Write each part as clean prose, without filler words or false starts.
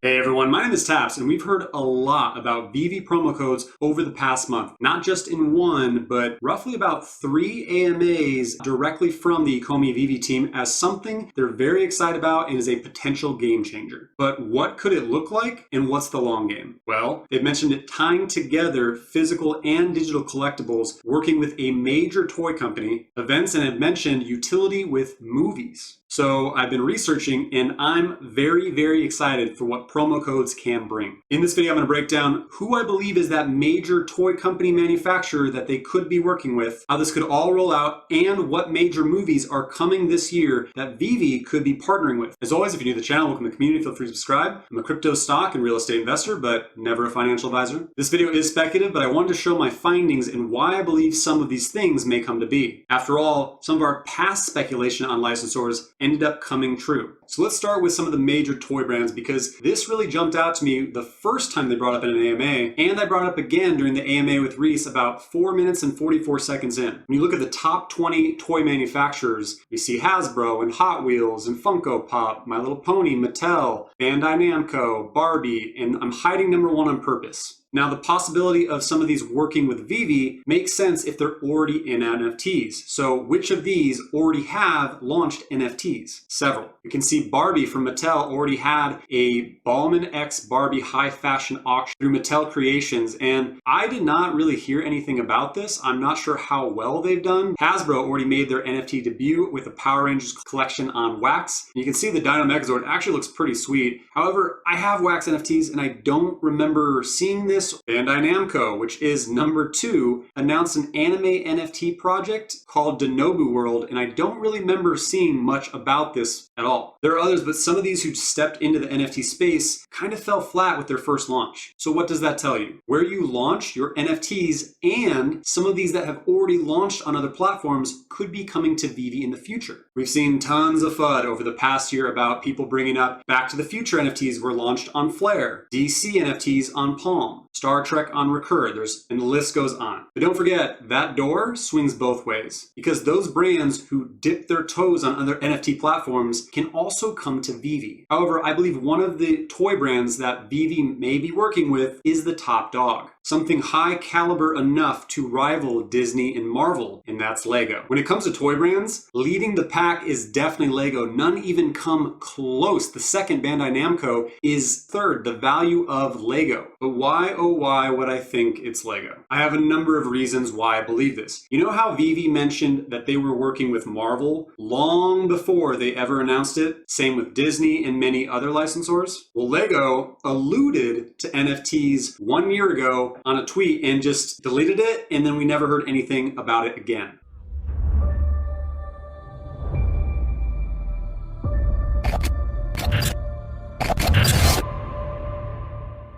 Hey everyone, my name is Taps, and we've heard a lot about Veve promo codes over the past month. Not just in one, but roughly about 3 AMAs directly from the Ecomi Veve team as something they're very excited about and is a potential game changer. But what could it look like, and what's the long game? Well, they've mentioned it tying together physical and digital collectibles, working with a major toy company, events, and have mentioned utility with movies. So I've been researching and I'm very excited for what promo codes can bring. In this video, I'm going to break down who I believe is that major toy company manufacturer that they could be working with, how this could all roll out, and what major movies are coming this year that Veve could be partnering with. As always, if you're new to the channel, welcome to the community, feel free to subscribe. I'm a crypto stock and real estate investor, but never a financial advisor. This video is speculative, but I wanted to show my findings and why I believe some of these things may come to be. After all, some of our past speculation on licensors ended up coming true. So let's start with some of the major toy brands because this really jumped out to me the first time they brought up in an AMA, and I brought it up again during the AMA with Reese about 4 minutes and 44 seconds in. When you look at the top 20 toy manufacturers, we see Hasbro and Hot Wheels and Funko Pop, My Little Pony, Mattel, Bandai Namco, Barbie, and I'm hiding number 1 on purpose. Now, the possibility of some of these working with Veve makes sense if they're already in NFTs. So which of these already have launched NFTs? Several. You can see Barbie from Mattel already had a Ballman X Barbie high fashion auction through Mattel Creations, and I did not really hear anything about this. I'm not sure how well they've done. Hasbro already made their NFT debut with a Power Rangers collection on wax. You can see the Dino Megazord actually looks pretty sweet. However, I have wax NFTs and I don't remember seeing this. Bandai Namco, which is number 2, announced an anime NFT project called Denobu World, and I don't really remember seeing much about this at all. There are others, but some of these who stepped into the NFT space kind of fell flat with their first launch. So what does that tell you? Where you launch your NFTs and some of these that have already launched on other platforms could be coming to Veve in the future. We've seen tons of FUD over the past year about people bringing up Back to the Future NFTs were launched on Flare, DC NFTs on Palm, Star Trek on Recur, and the list goes on. But don't forget, that door swings both ways because those brands who dip their toes on other NFT platforms can also come to Veve. However, I believe one of the toy brands that Veve may be working with is the top dog. Something high caliber enough to rival Disney and Marvel, and that's Lego. When it comes to toy brands, leading the pack is definitely Lego. None even come close. The second, Bandai Namco, is third, the value of Lego. But why, oh why, would I think it's Lego? I have a number of reasons why I believe this. You know how Veve mentioned that they were working with Marvel long before they ever announced it? Same with Disney and many other licensors. Well, Lego alluded to NFTs 1 year ago on a tweet and just deleted it, and then we never heard anything about it again.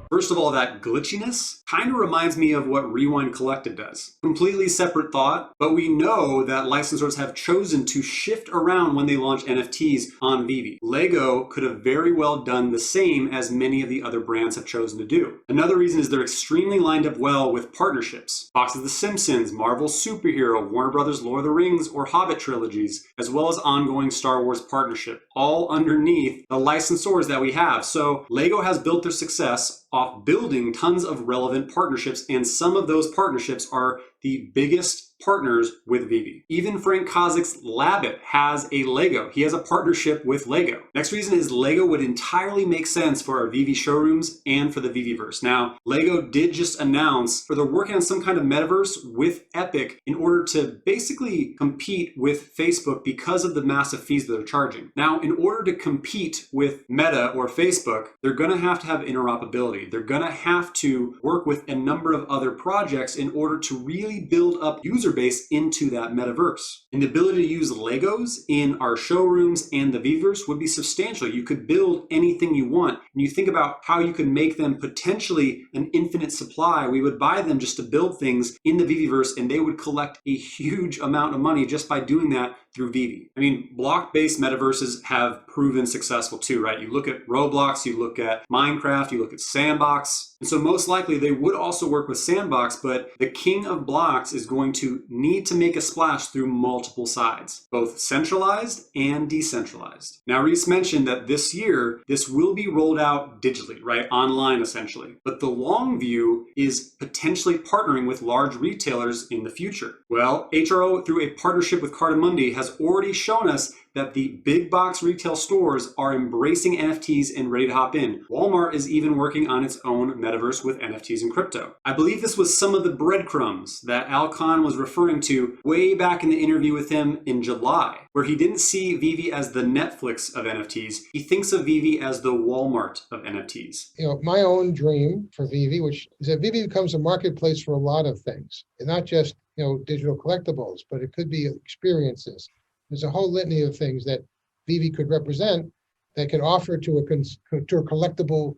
First of all, that glitchiness kind of reminds me of what Rewind Collective does. Completely separate thought, but we know that licensors have chosen to shift around when they launch NFTs on Veve. Lego could have very well done the same as many of the other brands have chosen to do. Another reason is they're extremely lined up well with partnerships. Fox of the Simpsons, Marvel Superhero, Warner Brothers Lord of the Rings, or Hobbit trilogies, as well as ongoing Star Wars partnership, all underneath the licensors that we have. So Lego has built their success off building tons of relevant partnerships, and some of those partnerships are the biggest partners with Veve. Even Frank Kozik's Labbit has a Lego. He has a partnership with Lego. Next reason is Lego would entirely make sense for our Veve showrooms and for the Veveverse. Now, Lego did just announce, or they're working on some kind of metaverse with Epic in order to basically compete with Facebook because of the massive fees that they're charging. Now, in order to compete with Meta or Facebook, they're going to have interoperability. They're going to have to work with a number of other projects in order to really build up user base into that metaverse. And the ability to use Legos in our showrooms and the Veveverse would be substantial. You could build anything you want. And you think about how you could make them potentially an infinite supply. We would buy them just to build things in the Veveverse, and they would collect a huge amount of money just by doing that through Veve. I mean, block-based metaverses have proven successful too, right? You look at Roblox, you look at Minecraft, you look at Sandbox. And so most likely they would also work with Sandbox, but the king of blocks blocks is going to need to make a splash through multiple sides, both centralized and decentralized. Now, Reese mentioned that this year, this will be rolled out digitally, right? Online, essentially. But the long view is potentially partnering with large retailers in the future. Well, HRO, through a partnership with Cartamundi, has already shown us that the big box retail stores are embracing NFTs and ready to hop in. Walmart is even working on its own metaverse with NFTs and crypto. I believe this was some of the breadcrumbs that Al Khan was referring to way back in the interview with him in July, where he didn't see Veve as the Netflix of NFTs. He thinks of Veve as the Walmart of NFTs. My own dream for Veve, which is that Veve becomes a marketplace for a lot of things, and not just digital collectibles, but it could be experiences. There's a whole litany of things that Veve could represent that could offer to a collectible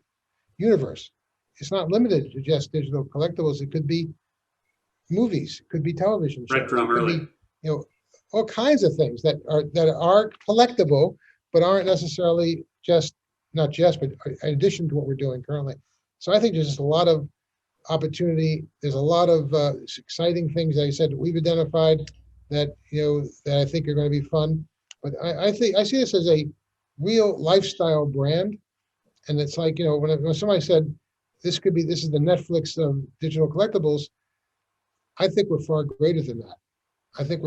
universe. It's not limited to just digital collectibles. It could be movies, it could be television shows, it could be, all kinds of things that are collectible, but aren't necessarily not just, but in addition to what we're doing currently. So I think there's just a lot of opportunity. There's a lot of exciting things, like I said, that we've identified that that I think are going to be fun. But I think I see this as a real lifestyle brand, and it's like when somebody said this is the Netflix of digital collectibles, I think we're far greater than that. I think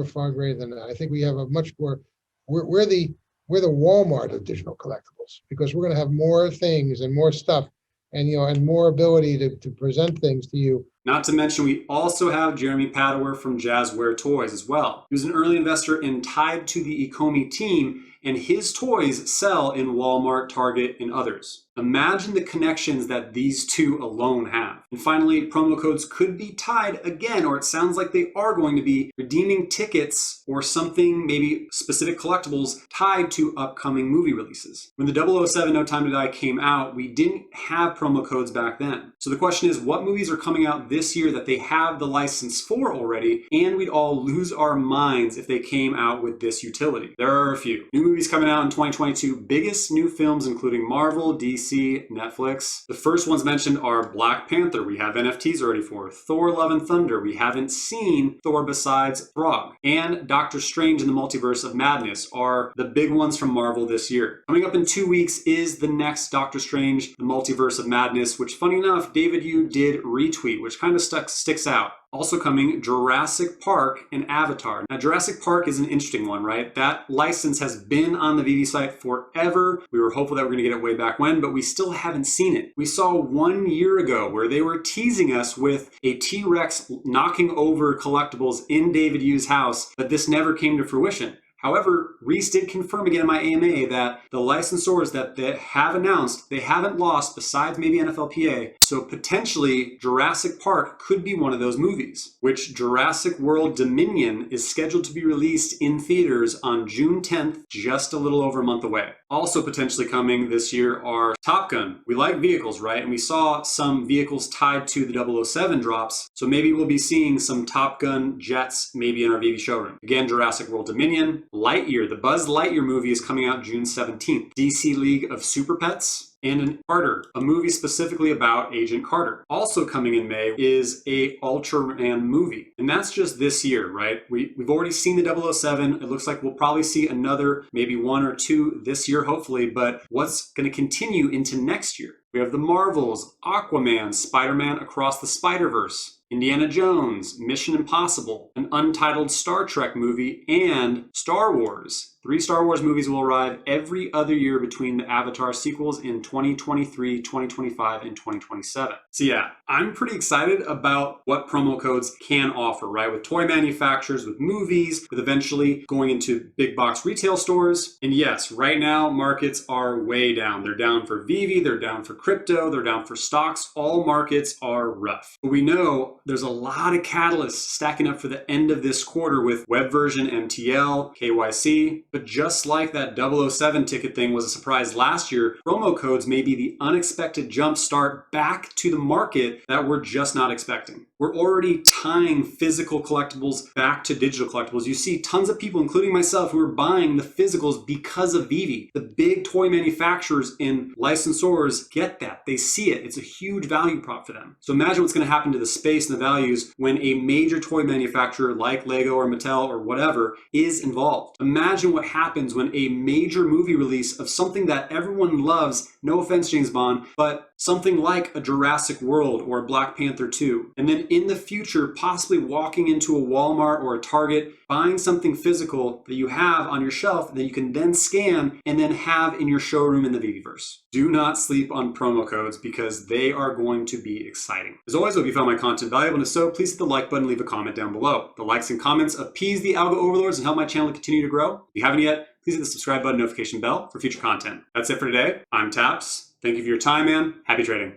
we have a much more. We're the Walmart of digital collectibles, because we're going to have more things and more stuff, and more ability to present things to you. Not to mention, we also have Jeremy Padower from Jazzware Toys as well. He was an early investor and tied to the Ecomi team, and his toys sell in Walmart, Target, and others. Imagine the connections that these two alone have. And finally, promo codes could be tied again, or it sounds like they are going to be redeeming tickets or something, maybe specific collectibles tied to upcoming movie releases. When the 007 No Time to Die came out, we didn't have promo codes back then. So the question is, what movies are coming out this year that they have the license for already, and we'd all lose our minds if they came out with this utility? There are a few. New movies coming out in 2022, biggest new films including Marvel, DC, Netflix. The first ones mentioned are Black Panther, we have NFTs already for. Thor Love and Thunder, we haven't seen Thor besides Throg. And Doctor Strange in the Multiverse of Madness are the big ones from Marvel this year. Coming up in 2 weeks is the next Doctor Strange, the Multiverse of Madness, which funny enough, David Yu did retweet, which kind of sticks out. Also coming, Jurassic Park and Avatar. Now, Jurassic Park is an interesting one, right? That license has been on the Veve site forever. We were hopeful that we're going to get it way back when, but we still haven't seen it. We saw 1 year ago where they were teasing us with a T-Rex knocking over collectibles in David Yu's house, but this never came to fruition. However, Reese did confirm again in my AMA that the licensors that they have announced, they haven't lost besides maybe NFLPA. So potentially Jurassic Park could be one of those movies, which Jurassic World Dominion is scheduled to be released in theaters on June 10th, just a little over a month away. Also potentially coming this year are Top Gun. We like vehicles, right? And we saw some vehicles tied to the 007 drops. So maybe we'll be seeing some Top Gun jets maybe in our Veve showroom. Again, Jurassic World Dominion. Lightyear, the Buzz Lightyear movie is coming out June 17th. DC League of Super Pets, and an Carter, a movie specifically about Agent Carter. Also coming in May is a Ultraman movie, and that's just this year, right? We've already seen the 007. It looks like we'll probably see another, maybe 1 or 2 this year, hopefully, but what's going to continue into next year? We have the Marvels, Aquaman, Spider-Man Across the Spider-Verse, Indiana Jones, Mission Impossible, an untitled Star Trek movie, and Star Wars. 3 Star Wars movies will arrive every other year between the Avatar sequels in 2023, 2025, and 2027. So yeah, I'm pretty excited about what promo codes can offer, right? With toy manufacturers, with movies, with eventually going into big box retail stores. And yes, right now markets are way down. They're down for Veve, they're down for crypto, they're down for stocks. All markets are rough. But we know there's a lot of catalysts stacking up for the end of this quarter with web version MTL, KYC. But just like that 007 ticket thing was a surprise last year, promo codes may be the unexpected jump start back to the market that we're just not expecting. We're already tying physical collectibles back to digital collectibles. You see tons of people, including myself, who are buying the physicals because of Veve. The big toy manufacturers and licensors get that. They see it. It's a huge value prop for them. So imagine what's going to happen to the space and the values when a major toy manufacturer like Lego or Mattel or whatever is involved. Imagine what happens when a major movie release of something that everyone loves, no offense, James Bond, but something like a Jurassic World or a Black Panther 2. And then in the future, possibly walking into a Walmart or a Target, buying something physical that you have on your shelf that you can then scan and then have in your showroom in the Veveverse. Do not sleep on promo codes because they are going to be exciting. As always, I hope you found my content valuable, and if so, please hit the like button and leave a comment down below. The likes and comments appease the algo overlords and help my channel continue to grow. If you haven't yet, please hit the subscribe button, notification bell for future content. That's it for today. I'm Taps. Thank you for your time, man. Happy trading.